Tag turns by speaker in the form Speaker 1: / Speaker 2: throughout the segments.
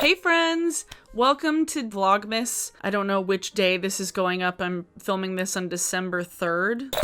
Speaker 1: Hey friends! Welcome to Vlogmas. I don't know which day this is going up. I'm filming this on December 3rd.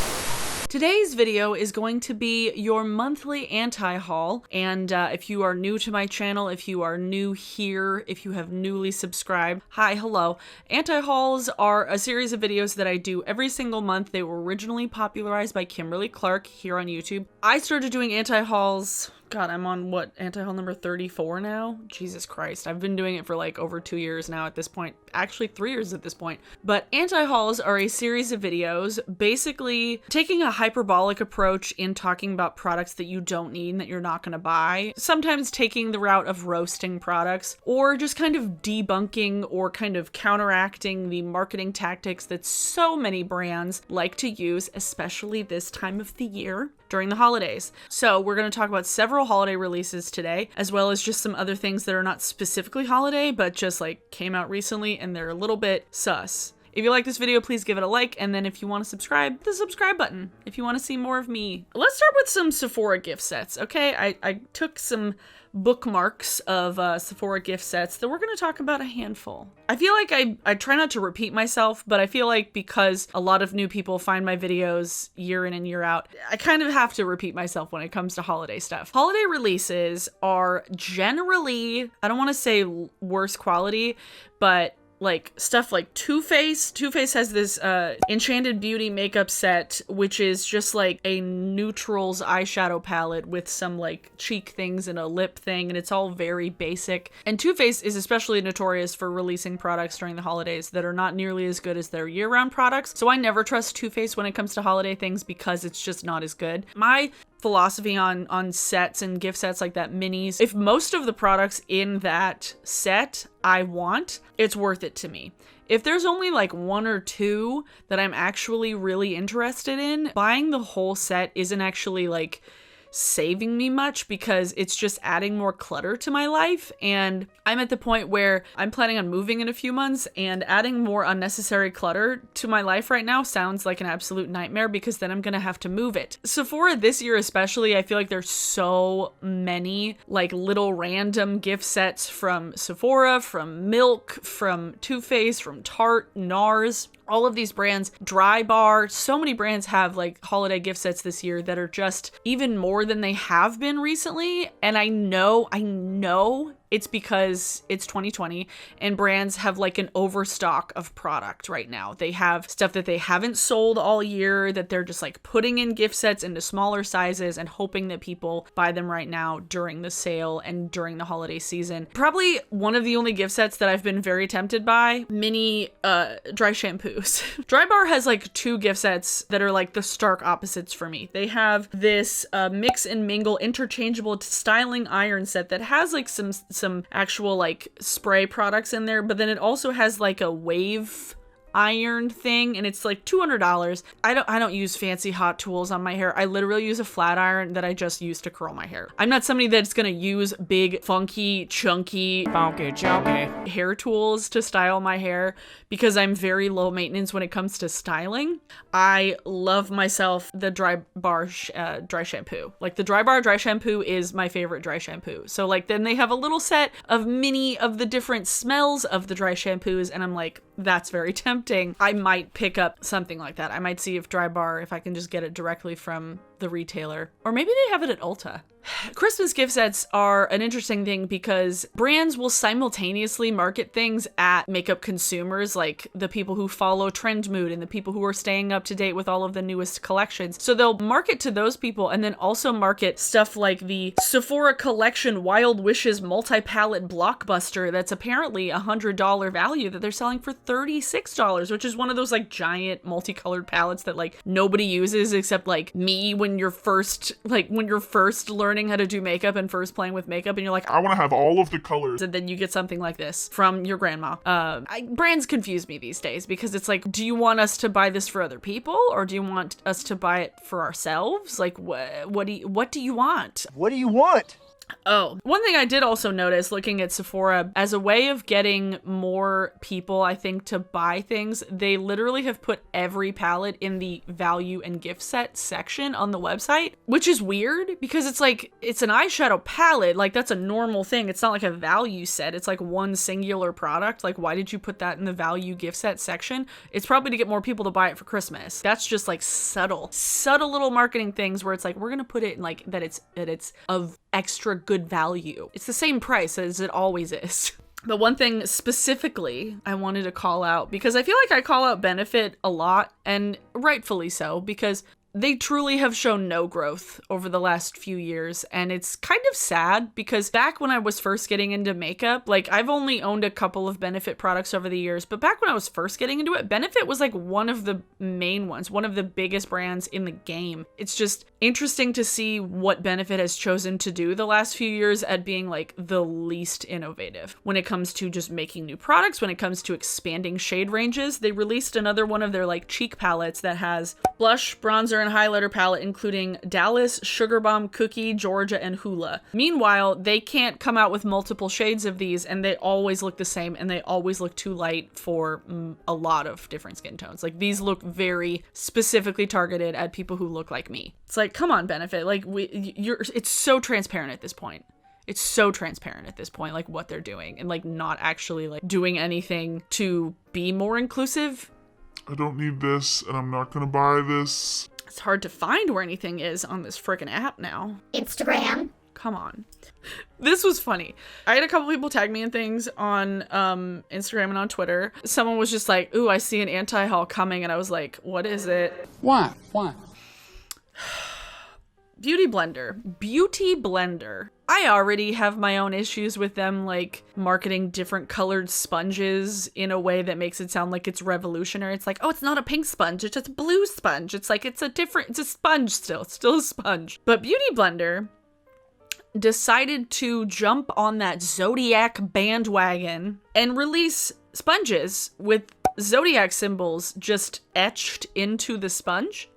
Speaker 1: Today's video is going to be your monthly anti-haul, and if you are new to my channel, if you are new here, if you have newly subscribed, hi, hello. Anti-hauls are a series of videos that I do every single month. They were originally popularized by Kimberly Clark here on YouTube. I started doing anti-hauls, God, I'm on what, anti-haul number 34 now? Jesus Christ, I've been doing it for like over 2 years now at this point. Actually 3 years at this point. But anti-hauls are a series of videos basically taking a hyperbolic approach in talking about products that you don't need and that you're not going to buy. Sometimes taking the route of roasting products or just kind of debunking or kind of counteracting the marketing tactics that so many brands like to use, especially this time of the year during the holidays. So we're going to talk about several holiday releases today, as well as just some other things that are not specifically holiday, but just like came out recently and they're a little bit sus. If you like this video, please give it a like, and then if you want to subscribe, the subscribe button. If you want to see more of me. Let's start with some Sephora gift sets, okay? I took some bookmarks of Sephora gift sets that we're going to talk about a handful. I feel like I try not to repeat myself, but I feel like because a lot of new people find my videos year in and year out, I kind of have to repeat myself when it comes to holiday stuff. Holiday releases are generally, I don't want to say worse quality, but like stuff like Too Faced. Too Faced has this Enchanted Beauty makeup set, which is just like a neutrals eyeshadow palette with some like cheek things and a lip thing, and it's all very basic. And Too Faced is especially notorious for releasing products during the holidays that are not nearly as good as their year-round products. So I never trust Too Faced when it comes to holiday things because it's just not as good. My philosophy on sets and gift sets like that, minis, if most of the products in that set I want, it's worth it to me. If there's only like one or two that I'm actually really interested in, buying the whole set isn't actually like saving me much because it's just adding more clutter to my life. And I'm at the point where I'm planning on moving in a few months, and adding more unnecessary clutter to my life right now sounds like an absolute nightmare because then I'm gonna have to move it. Sephora this year especially, I feel like there's so many like little random gift sets from Sephora, from Milk, from Too Faced, from Tarte, NARS. All of these brands, Dry Bar, so many brands have like holiday gift sets this year that are just even more than they have been recently. And I know it's because it's 2020 and brands have like an overstock of product right now. They have stuff that they haven't sold all year that they're just like putting in gift sets into smaller sizes and hoping that people buy them right now during the sale and during the holiday season. Probably one of the only gift sets that I've been very tempted by, mini dry shampoos. Dry Bar has like two gift sets that are like the stark opposites for me. They have this mix and mingle interchangeable styling iron set that has like some actual like spray products in there, but then it also has like a wave iron thing, and it's like $200. I don't use fancy hot tools on my hair. I literally use a flat iron that I just use to curl my hair. I'm not somebody that's gonna use big funky chunky hair tools to style my hair because I'm very low maintenance when it comes to styling. I love myself the Dry Bar dry shampoo. Like the Dry Bar dry shampoo is my favorite dry shampoo. So like then they have a little set of many of the different smells of the dry shampoos, and I'm like, that's very tempting. I might pick up something like that. I might see if Dry Bar, if I can just get it directly from the retailer, or maybe they have it at Ulta. Christmas gift sets are an interesting thing because brands will simultaneously market things at makeup consumers, like the people who follow Trend Mood and the people who are staying up to date with all of the newest collections. So they'll market to those people and then also market stuff like the Sephora Collection Wild Wishes multi-palette blockbuster that's apparently $100 value that they're selling for $36, which is one of those like giant multicolored palettes that like nobody uses except like me when you're first learning how to do makeup and first playing with makeup, and you're like,
Speaker 2: I want to have all of the colors.
Speaker 1: And then you get something like this from your grandma. Brands confuse me these days because it's like, do you want us to buy this for other people, or do you want us to buy it for ourselves? Like, what do you want?
Speaker 3: What do you want?
Speaker 1: Oh, one thing I did also notice looking at Sephora, as a way of getting more people, I think, to buy things, they literally have put every palette in the value and gift set section on the website, which is weird because it's like, it's an eyeshadow palette. Like, that's a normal thing. It's not like a value set. It's like one singular product. Like, why did you put that in the value gift set section? It's probably to get more people to buy it for Christmas. That's just like subtle little marketing things where it's like, we're going to put it in like that it's of extra good value. It's the same price as it always is. But one thing specifically I wanted to call out, because I feel like I call out Benefit a lot, and rightfully so, because they truly have shown no growth over the last few years, and it's kind of sad because back when I was first getting into makeup, like I've only owned a couple of Benefit products over the years, but back when I was first getting into it, Benefit was like one of the main ones, one of the biggest brands in the game. It's just interesting to see what Benefit has chosen to do the last few years at being like the least innovative when it comes to just making new products, when it comes to expanding shade ranges. They released another one of their like cheek palettes that has blush, bronzer, and highlighter palette, including Dallas, Sugar Bomb, Cookie, Georgia, and Hula. Meanwhile, they can't come out with multiple shades of these, and they always look the same, and they always look too light for a lot of different skin tones. Like, these look very specifically targeted at people who look like me. It's like, come on, Benefit. Like, it's so transparent at this point. It's so transparent at this point, like what they're doing, and like not actually like doing anything to be more inclusive.
Speaker 2: I don't need this, and I'm not gonna buy this.
Speaker 1: It's hard to find where anything is on this frickin' app now.
Speaker 3: Instagram.
Speaker 1: Come on. This was funny. I had a couple people tag me in things on Instagram and on Twitter. Someone was just like, ooh, I see an anti-haul coming. And I was like, what is it?
Speaker 4: Why?
Speaker 1: Beauty Blender. I already have my own issues with them, like marketing different colored sponges in a way that makes it sound like it's revolutionary. It's like, oh, it's not a pink sponge, it's just a blue sponge. It's like, it's a sponge still. It's still a sponge. But Beauty Blender decided to jump on that Zodiac bandwagon and release sponges with Zodiac symbols just etched into the sponge.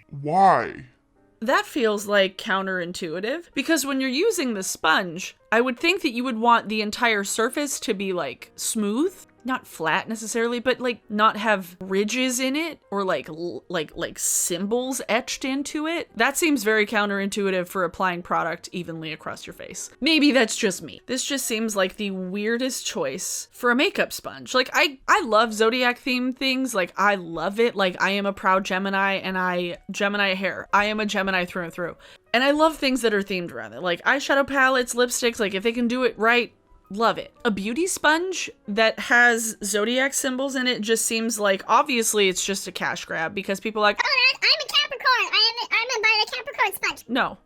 Speaker 2: Why?
Speaker 1: That feels like counterintuitive, because when you're using the sponge, I would think that you would want the entire surface to be like smooth, not flat necessarily, but like not have ridges in it or like symbols etched into it. That seems very counterintuitive for applying product evenly across your face. Maybe that's just me. This just seems like the weirdest choice for a makeup sponge. Like I love Zodiac themed things. Like I love it. Like I am a proud Gemini, and Gemini hair. I am a Gemini through and through. And I love things that are themed around it. Like eyeshadow palettes, lipsticks, like if they can do it right, love it. A beauty sponge that has Zodiac symbols in it just seems like, obviously it's just a cash grab because people are like,
Speaker 3: Oh, I'm a Capricorn. I'm gonna buy the Capricorn sponge.
Speaker 1: no.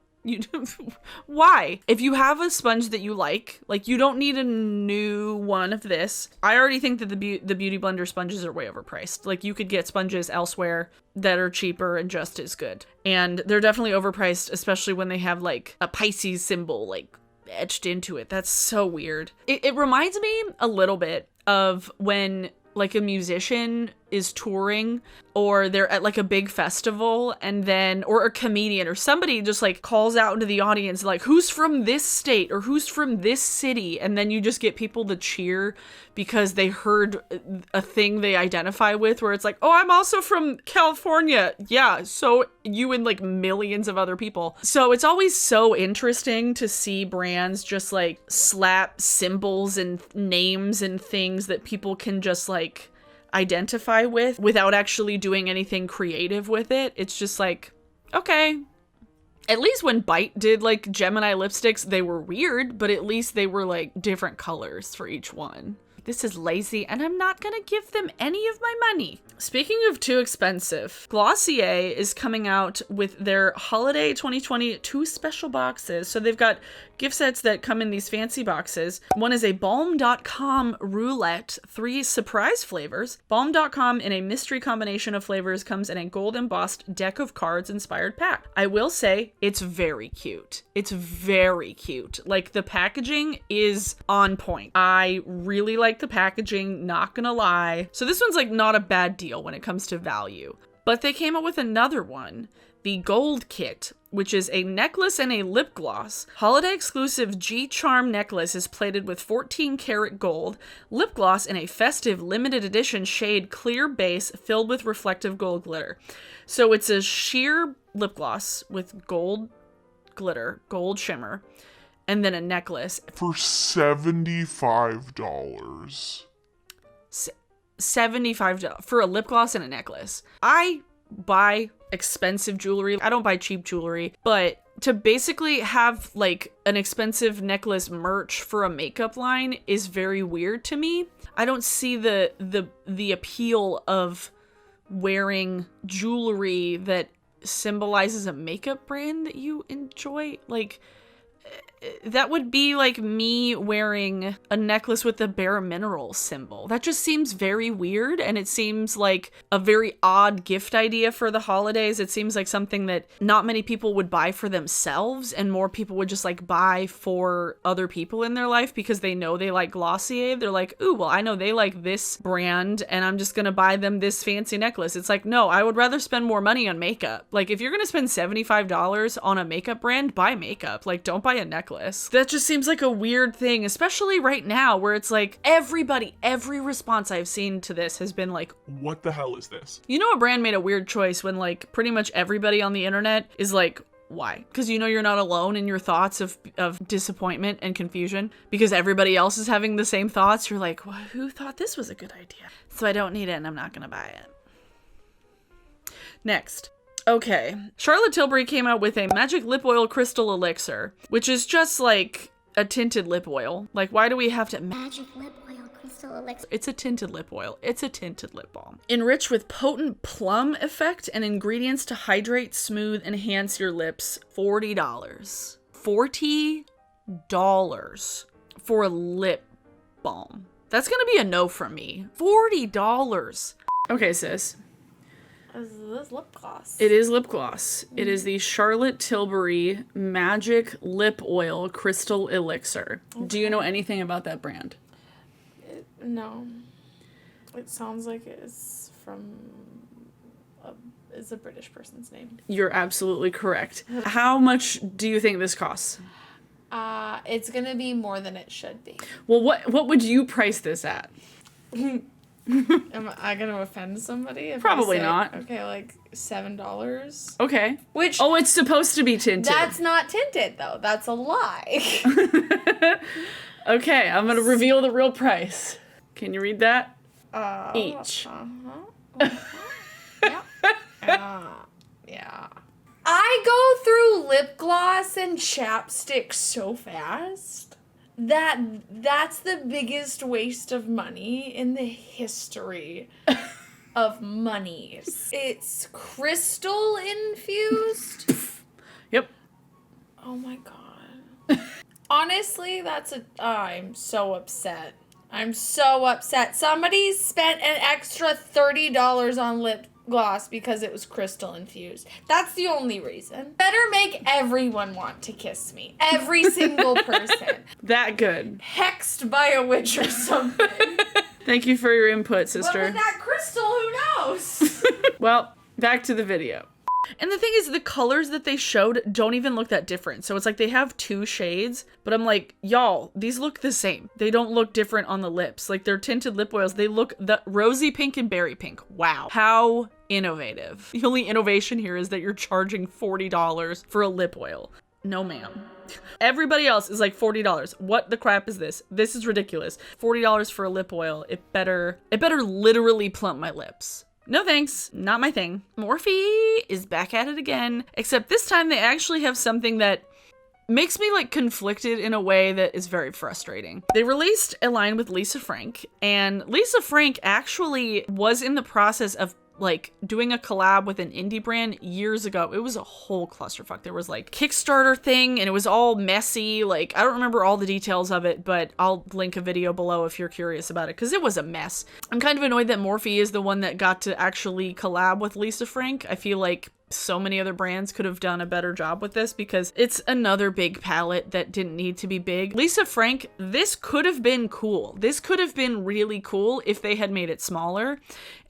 Speaker 1: Why? If you have a sponge that you like you don't need a new one of this. I already think that the Beauty Blender sponges are way overpriced. Like you could get sponges elsewhere that are cheaper and just as good. And they're definitely overpriced, especially when they have like a Pisces symbol like etched into it. That's so weird. It reminds me a little bit of when like a musician is touring or they're at like a big festival and then, or a comedian or somebody just like calls out into the audience like, who's from this state or who's from this city? And then you just get people to cheer because they heard a thing they identify with, where it's like, oh, I'm also from California. Yeah, so you and like millions of other people. So it's always so interesting to see brands just like slap symbols and names and things that people can just like identify with without actually doing anything creative with it. It's just like, okay. At least when Bite did like Gemini lipsticks, they were weird, but at least they were like different colors for each one. This is lazy, and I'm not gonna give them any of my money. Speaking of too expensive, Glossier is coming out with their holiday 2020 2 special boxes. So they've got gift sets that come in these fancy boxes. One is a Balm.com Roulette, 3 surprise flavors. Balm.com in a mystery combination of flavors comes in a gold embossed deck of cards inspired pack. I will say it's very cute. It's very cute. Like the packaging is on point. I really like the packaging, not gonna lie. So this one's like not a bad deal when it comes to value. But they came up with another one, the Gold Kit, which is a necklace and a lip gloss. Holiday exclusive G-Charm necklace is plated with 14 karat gold, lip gloss in a festive limited edition shade clear base filled with reflective gold glitter. So it's a sheer lip gloss with gold glitter, gold shimmer, and then a necklace.
Speaker 2: For $75.
Speaker 1: $75 for a lip gloss and a necklace. I buy expensive jewelry. I don't buy cheap jewelry, but to basically have like an expensive necklace merch for a makeup line is very weird to me. I don't see the appeal of wearing jewelry that symbolizes a makeup brand that you enjoy. Like, that would be like me wearing a necklace with the Bare Minerals symbol. That just seems very weird, and it seems like a very odd gift idea for the holidays. It seems like something that not many people would buy for themselves, and more people would just like buy for other people in their life because they know they like Glossier. They're like, ooh, well, I know they like this brand, and I'm just gonna buy them this fancy necklace. It's like, no, I would rather spend more money on makeup. Like, if you're gonna spend $75 on a makeup brand, buy makeup. Like, don't buy a necklace. That just seems like a weird thing, especially right now where it's like every response I've seen to this has been like,
Speaker 2: What the hell is this?
Speaker 1: you know, a brand made a weird choice when like pretty much everybody on the internet is like, why? Because you know you're not alone in your thoughts of disappointment and confusion because everybody else is having the same thoughts. You're like, well, who thought this was a good idea? So I don't need it and I'm not gonna buy it. Next. Okay, Charlotte Tilbury came out with a magic lip oil crystal elixir, which is just like a tinted lip oil. Like, why do we have to...
Speaker 3: Magic lip oil crystal elixir.
Speaker 1: It's a tinted lip oil. It's a tinted lip balm. Enriched with potent plum effect and ingredients to hydrate, smooth, enhance your lips. $40. $40 for a lip balm. That's gonna be a no from me. $40. Okay, sis.
Speaker 4: Is this lip gloss?
Speaker 1: It is lip gloss. It is the Charlotte Tilbury Magic Lip Oil Crystal Elixir. Okay. Do you know anything about that brand?
Speaker 4: No. It sounds like it's from it's a British person's name.
Speaker 1: You're absolutely correct. How much do you think this costs?
Speaker 4: It's gonna be more than it should be.
Speaker 1: Well, what would you price this at?
Speaker 4: Am I gonna offend somebody? If
Speaker 1: Probably
Speaker 4: I say,
Speaker 1: not.
Speaker 4: Okay, like $7.
Speaker 1: Okay.
Speaker 4: Which
Speaker 1: it's supposed to be tinted.
Speaker 4: That's not tinted though. That's a lie.
Speaker 1: Okay, I'm gonna reveal the real price. Can you read that? Each.
Speaker 4: Yeah. I go through lip gloss and chapstick so fast. That's the biggest waste of money in the history of monies. It's crystal infused.
Speaker 1: Yep.
Speaker 4: Oh my god. Honestly, I'm so upset. I'm so upset. Somebody spent an extra $30 on lip gloss because it was crystal infused. That's the only reason. Better make everyone want to kiss me. Every single person.
Speaker 1: That good.
Speaker 4: Hexed by a witch or something.
Speaker 1: Thank you for your input, sister.
Speaker 4: But with that crystal, who knows?
Speaker 1: Well, back to the video. And the thing is, the colors that they showed don't even look that different. So it's like they have two shades, but I'm like, y'all, these look the same. They don't look different on the lips. Like, they're tinted lip oils. They look the rosy pink and berry pink. Wow. How innovative. The only innovation here is that you're charging $40 for a lip oil. No, ma'am. Everybody else is like $40. What the crap is this? This is ridiculous. $40 for a lip oil. It better literally plump my lips. No thanks, not my thing. Morphe is back at it again, except this time they actually have something that makes me like conflicted in a way that is very frustrating. They released a line with Lisa Frank, and Lisa Frank actually was in the process of like doing a collab with an indie brand years ago. It was a whole clusterfuck. There was like Kickstarter thing and it was all messy. Like, I don't remember all the details of it, but I'll link a video below if you're curious about it because it was a mess. I'm kind of annoyed that Morphe is the one that got to actually collab with Lisa Frank. I feel like so many other brands could have done a better job with this because it's another big palette that didn't need to be big. Lisa Frank, this could have been cool. This could have been really cool if they had made it smaller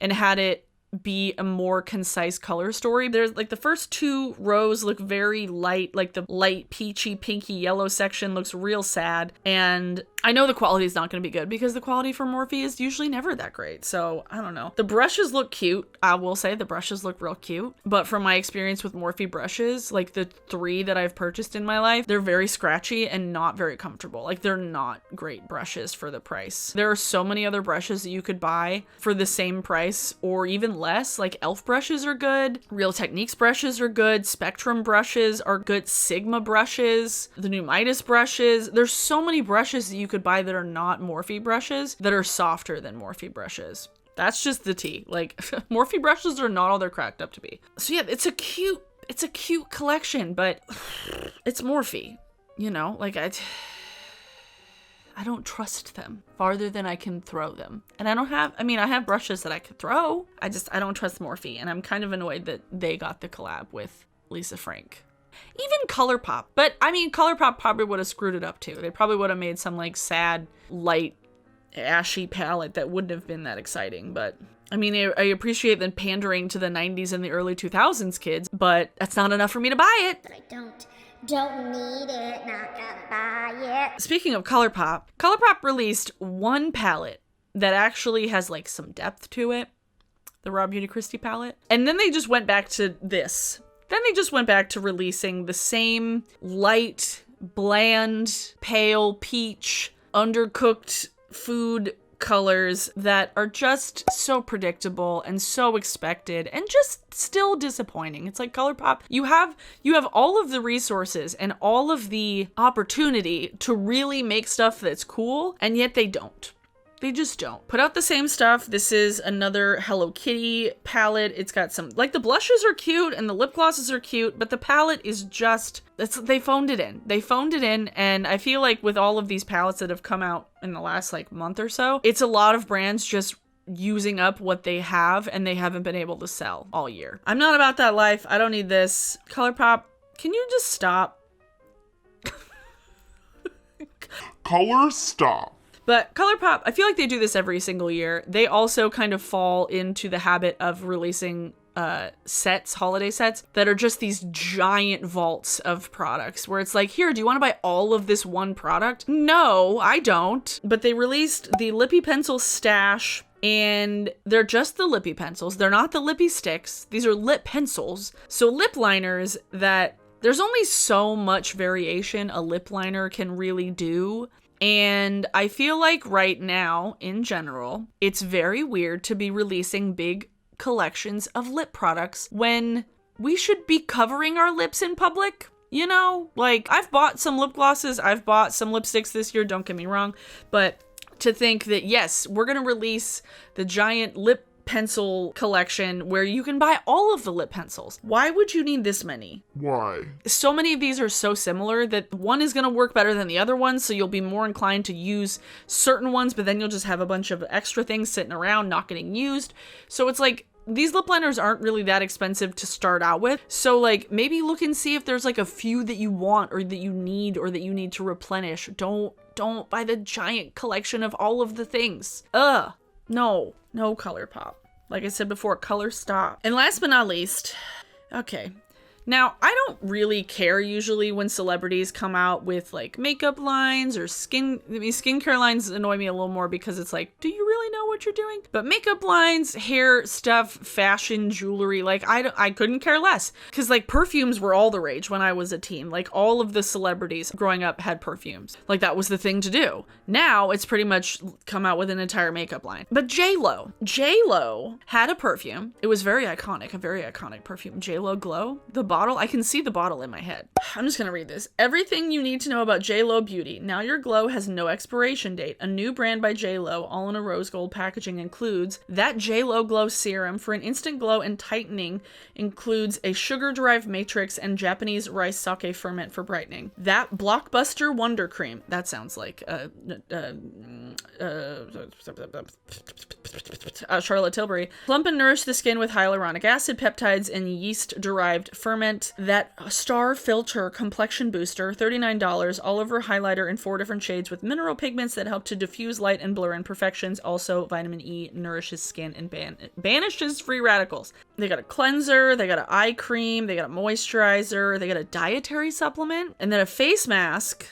Speaker 1: and had it be a more concise color story. There's like the first 2 rows look very light, like the light peachy pinky yellow section looks real sad. And I know the quality is not going to be good because the quality for Morphe is usually never that great. So I don't know. The brushes look cute. I will say the brushes look real cute. But from my experience with Morphe brushes, like the 3 that I've purchased in my life, they're very scratchy and not very comfortable. Like they're not great brushes for the price. There are so many other brushes that you could buy for the same price or even less. Like e.l.f. brushes are good. Real Techniques brushes are good. Spectrum brushes are good. Sigma brushes, the new Midas brushes. There's so many brushes that you could buy that are not Morphe brushes that are softer than Morphe brushes. That's just the tea. Like Morphe brushes are not all they're cracked up to be. So yeah, it's a cute collection, but it's Morphe, you know, like I don't trust them farther than I can throw them. And I have brushes that I could throw. I don't trust Morphe, and I'm kind of annoyed that they got the collab with Lisa Frank. Even Colourpop. But I mean, Colourpop probably would have screwed it up too. They probably would have made some like sad, light, ashy palette that wouldn't have been that exciting. But I mean, I appreciate the pandering to the 90s and the early 2000s kids, but that's not enough for me to buy it.
Speaker 3: But I don't need it, not gonna buy it.
Speaker 1: Speaking of Colourpop, Colourpop released one palette that actually has like some depth to it. The Raw Beauty Christie palette. And then they just went back to this. Then they just went back to releasing the same light, bland, pale peach, undercooked food colors that are just so predictable and so expected and just still disappointing. It's like Colourpop, you have all of the resources and all of the opportunity to really make stuff that's cool, and yet they don't. They just don't. Put out the same stuff. This is another Hello Kitty palette. It's got some, like the blushes are cute and the lip glosses are cute, but the palette is just, they phoned it in. They phoned it in, and I feel like with all of these palettes that have come out in the last like month or so, it's a lot of brands just using up what they have and they haven't been able to sell all year. I'm not about that life. I don't need this. Colourpop, can you just stop?
Speaker 2: ColourSTOP.
Speaker 1: But Colourpop, I feel like they do this every single year. They also kind of fall into the habit of releasing sets, holiday sets, that are just these giant vaults of products where it's like, here, do you want to buy all of this one product? No, I don't. But they released the Lippy Pencil Stash, and they're just the Lippy pencils. They're not the Lippy sticks. These are lip pencils. So lip liners that there's only so much variation a lip liner can really do. And I feel like right now, in general, it's very weird to be releasing big collections of lip products when we should be covering our lips in public. You know, like I've bought some lip glosses, I've bought some lipsticks this year, don't get me wrong. But to think that, yes, we're going to release the giant lip pencil collection where you can buy all of the lip pencils. Why would you need this many?
Speaker 2: Why?
Speaker 1: So many of these are so similar that one is going to work better than the other one, so you'll be more inclined to use certain ones, but then you'll just have a bunch of extra things sitting around not getting used. So it's like, these lip liners aren't really that expensive to start out with. So like maybe look and see if there's like a few that you want or that you need to replenish. Don't buy the giant collection of all of the things. No Colourpop. Like I said before, ColourSTOP. And last but not least, okay. Now, I don't really care usually when celebrities come out with like makeup lines or skincare lines annoy me a little more because it's like, do you really know what you're doing? But makeup lines, hair stuff, fashion, jewelry, like I couldn't care less. Because like perfumes were all the rage when I was a teen. Like all of the celebrities growing up had perfumes. Like that was the thing to do. Now it's pretty much come out with an entire makeup line. But JLo had a perfume. It was very iconic, a very iconic perfume. JLo Glow. The bottle, I can see the bottle in my head. I'm just gonna read this. Everything you need to know about JLo Beauty. Now your glow has no expiration date. A new brand by JLo, all in a rose gold packaging, includes that JLo Glow serum for an instant glow and tightening, includes a sugar-derived matrix and Japanese rice sake ferment for brightening. That blockbuster wonder cream. That sounds like Charlotte Tilbury. Plump and nourish the skin with hyaluronic acid, peptides, and yeast-derived ferment experiment that Star Filter Complexion Booster, $39, all over highlighter in 4 different shades with mineral pigments that help to diffuse light and blur imperfections. Also, vitamin E nourishes skin and banishes free radicals. They got a cleanser, they got an eye cream, they got a moisturizer, they got a dietary supplement, and then a face mask.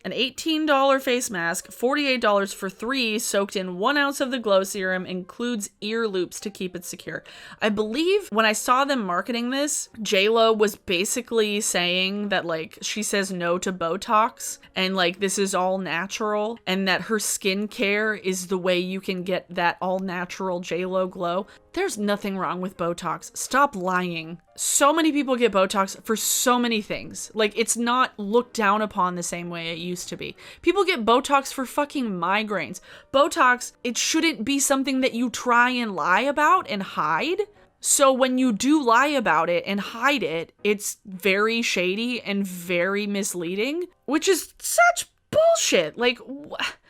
Speaker 1: An $18 face mask, $48 for 3, soaked in 1 ounce of the Glow Serum, includes ear loops to keep it secure. I believe when I saw them marketing this, J.Lo was basically saying that, like, she says no to Botox, and, like, this is all natural, and that her skincare is the way you can get that all-natural J.Lo glow. There's nothing wrong with Botox. Stop lying. So many people get Botox for so many things. Like, it's not looked down upon the same way it used to be. People get Botox for fucking migraines. Botox, it shouldn't be something that you try and lie about and hide. So when you do lie about it and hide it, it's very shady and very misleading, which is such bullshit. Like,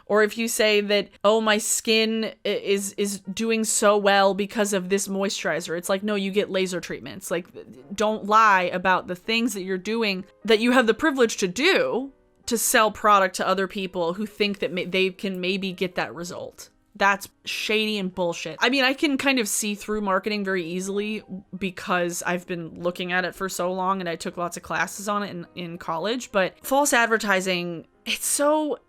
Speaker 1: or if you say that, oh, my skin is doing so well because of this moisturizer. It's like, no, you get laser treatments. Like, don't lie about the things that you're doing that you have the privilege to do to sell product to other people who think that they can maybe get that result. That's shady and bullshit. I mean, I can kind of see through marketing very easily because I've been looking at it for so long and I took lots of classes on it in college, but false advertising, it's so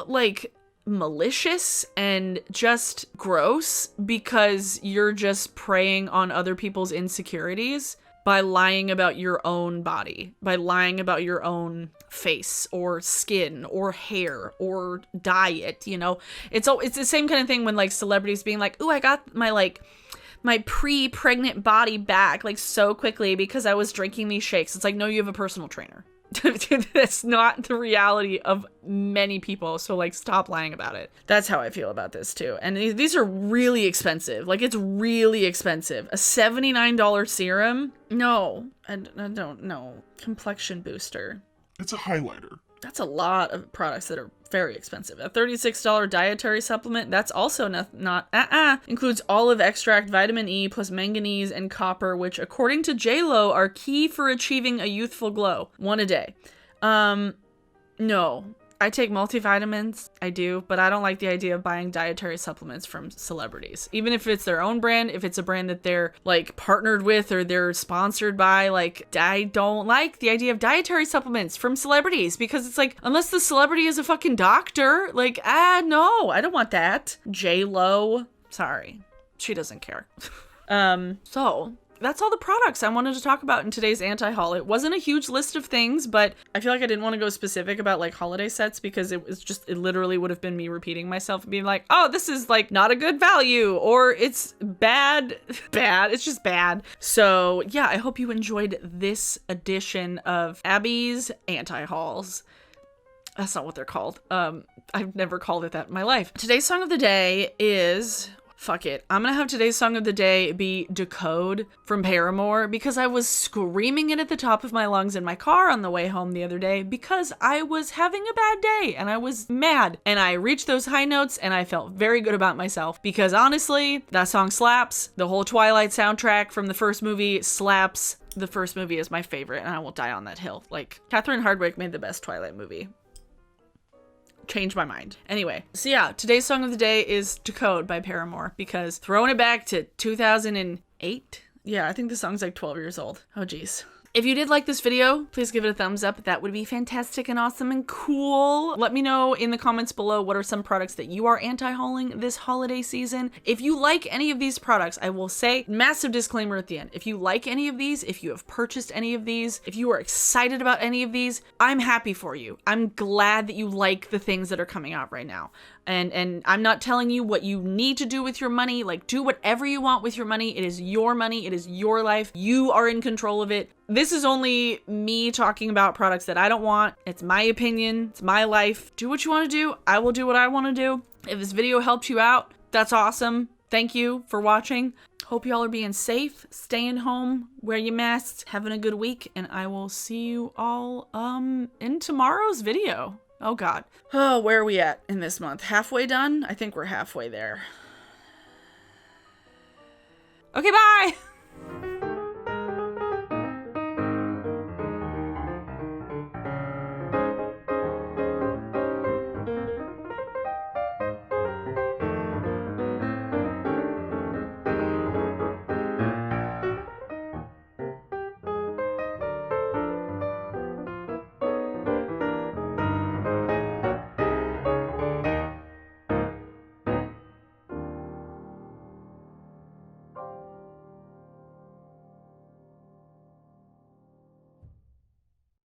Speaker 1: like malicious and just gross because you're just preying on other people's insecurities by lying about your own body, by lying about your own face or skin or hair or diet, you know? It's the same kind of thing when, like, celebrities being like, ooh, I got my pre-pregnant body back, like, so quickly because I was drinking these shakes. It's like, no, you have a personal trainer. That's not the reality of many people, so, like, stop lying about it. That's how I feel about this too. And these are really expensive. Like, it's really expensive. A $79 serum? No, I don't know. Complexion booster.
Speaker 2: It's a highlighter.
Speaker 1: That's a lot of products that are very expensive. A $36 dietary supplement, that's also includes olive extract, vitamin E, plus manganese and copper, which according to J.Lo are key for achieving a youthful glow. 1 a day. No. I take multivitamins, I do, but I don't like the idea of buying dietary supplements from celebrities. Even if it's their own brand, if it's a brand that they're, like, partnered with or they're sponsored by, like, I don't like the idea of dietary supplements from celebrities because it's like, unless the celebrity is a fucking doctor, like, no, I don't want that. J.Lo, sorry, she doesn't care. So that's all the products I wanted to talk about in today's anti-haul. It wasn't a huge list of things, but I feel like I didn't want to go specific about, like, holiday sets because it literally would have been me repeating myself and being like, oh, this is, like, not a good value, or it's bad, it's just bad. So yeah, I hope you enjoyed this edition of Abby's anti-hauls. That's not what they're called. I've never called it that in my life. Today's song of the day is... Fuck it. I'm gonna have today's song of the day be Decode from Paramore because I was screaming it at the top of my lungs in my car on the way home the other day because I was having a bad day and I was mad. And I reached those high notes and I felt very good about myself because honestly, that song slaps. The whole Twilight soundtrack from the first movie slaps. The first movie is my favorite and I will die on that hill. Like, Catherine Hardwicke made the best Twilight movie. Changed my mind. Anyway, so yeah, today's song of the day is Decode by Paramore because throwing it back to 2008. Yeah, I think the song's like 12 years old. Oh geez. If you did like this video, please give it a thumbs up. That would be fantastic and awesome and cool. Let me know in the comments below what are some products that you are anti-hauling this holiday season. If you like any of these products, I will say, massive disclaimer at the end. If you like any of these, if you have purchased any of these, if you are excited about any of these, I'm happy for you. I'm glad that you like the things that are coming out right now. And I'm not telling you what you need to do with your money. Like, do whatever you want with your money. It is your money. It is your life. You are in control of it. This is only me talking about products that I don't want. It's my opinion. It's my life. Do what you want to do. I will do what I want to do. If this video helped you out, that's awesome. Thank you for watching. Hope y'all are being safe, staying home, wear your masks, having a good week, and I will see you all in tomorrow's video. Oh God. Oh, where are we at in this month? Halfway done? I think we're halfway there. Okay, bye!